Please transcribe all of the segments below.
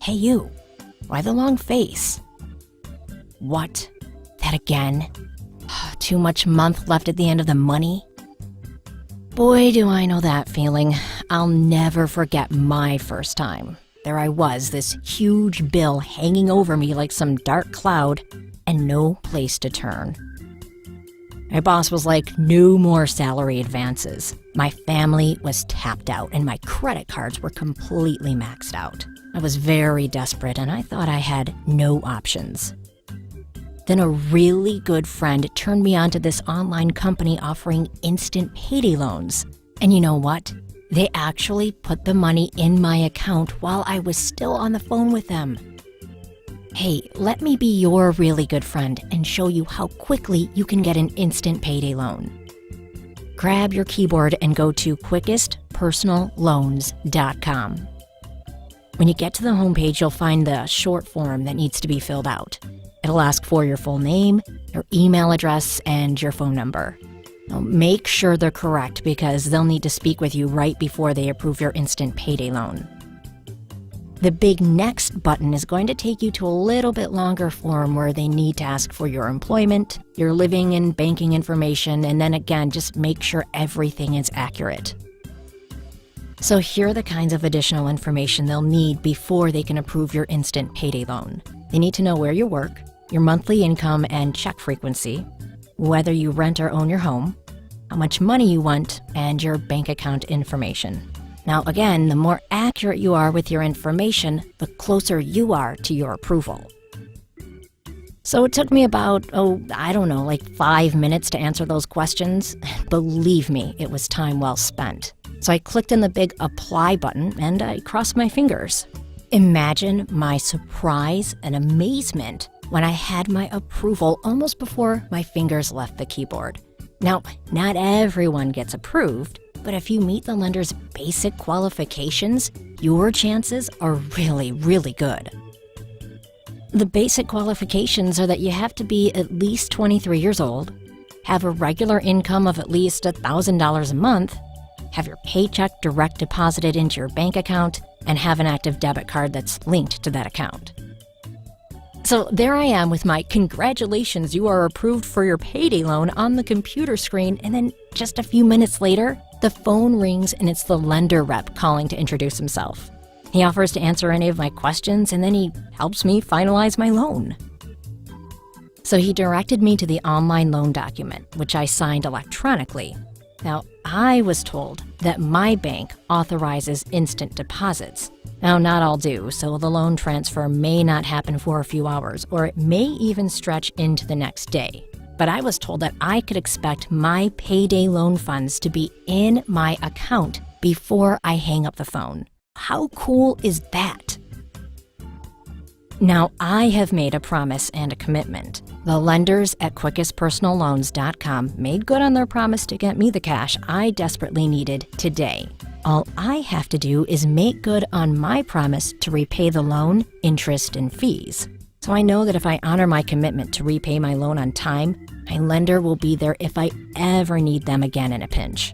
Hey you, why the long face? What? That again? Too much month left at the end of the money? Boy, do I know that feeling. I'll never forget my first time. There I was, this huge bill hanging over me like some dark cloud, and no place to turn. My boss was like, no more salary advances. My family was tapped out, and my credit cards were completely maxed out. I was very desperate, and I thought I had no options. Then a really good friend turned me on to this online company offering instant payday loans. And you know what? They actually put the money in my account while I was still on the phone with them. Hey, let me be your really good friend and show you how quickly you can get an instant payday loan. Grab your keyboard and go to quickestpersonalloans.com. When you get to the homepage, you'll find the short form that needs to be filled out. It'll ask for your full name, your email address, and your phone number. Now, make sure they're correct because they'll need to speak with you right before they approve your instant payday loan. The big Next button is going to take you to a little bit longer form where they need to ask for your employment, your living and banking information, and then again, just make sure everything is accurate. So here are the kinds of additional information they'll need before they can approve your instant payday loan. They need to know where you work, your monthly income and check frequency, whether you rent or own your home, how much money you want, and your bank account information. Now again, the more accurate you are with your information, the closer you are to your approval. So it took me about, 5 minutes to answer those questions. Believe me, it was time well spent. So I clicked on the big Apply button and I crossed my fingers. Imagine my surprise and amazement when I had my approval almost before my fingers left the keyboard. Now, not everyone gets approved, but if you meet the lender's basic qualifications, your chances are really, really good. The basic qualifications are that you have to be at least 23 years old, have a regular income of at least $1,000 a month, have your paycheck direct deposited into your bank account, and have an active debit card that's linked to that account. So there I am with my congratulations, you are approved for your payday loan on the computer screen, and then just a few minutes later, the phone rings and it's the lender rep calling to introduce himself. He offers to answer any of my questions and then he helps me finalize my loan. So he directed me to the online loan document, which I signed electronically. Now, I was told that my bank authorizes instant deposits. Now, not all do, so the loan transfer may not happen for a few hours, or it may even stretch into the next day. But I was told that I could expect my payday loan funds to be in my account before I hang up the phone. How cool is that? Now, I have made a promise and a commitment. The lenders at quickestpersonalloans.com made good on their promise to get me the cash I desperately needed today. All I have to do is make good on my promise to repay the loan, interest, and fees. So I know that if I honor my commitment to repay my loan on time, my lender will be there if I ever need them again in a pinch.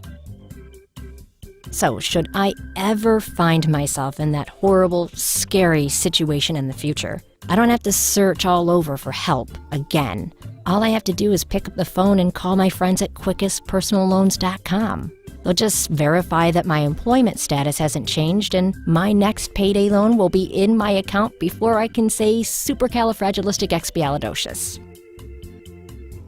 So should I ever find myself in that horrible, scary situation in the future, I don't have to search all over for help again. All I have to do is pick up the phone and call my friends at quickestpersonalloans.com. They'll just verify that my employment status hasn't changed and my next payday loan will be in my account before I can say supercalifragilisticexpialidocious.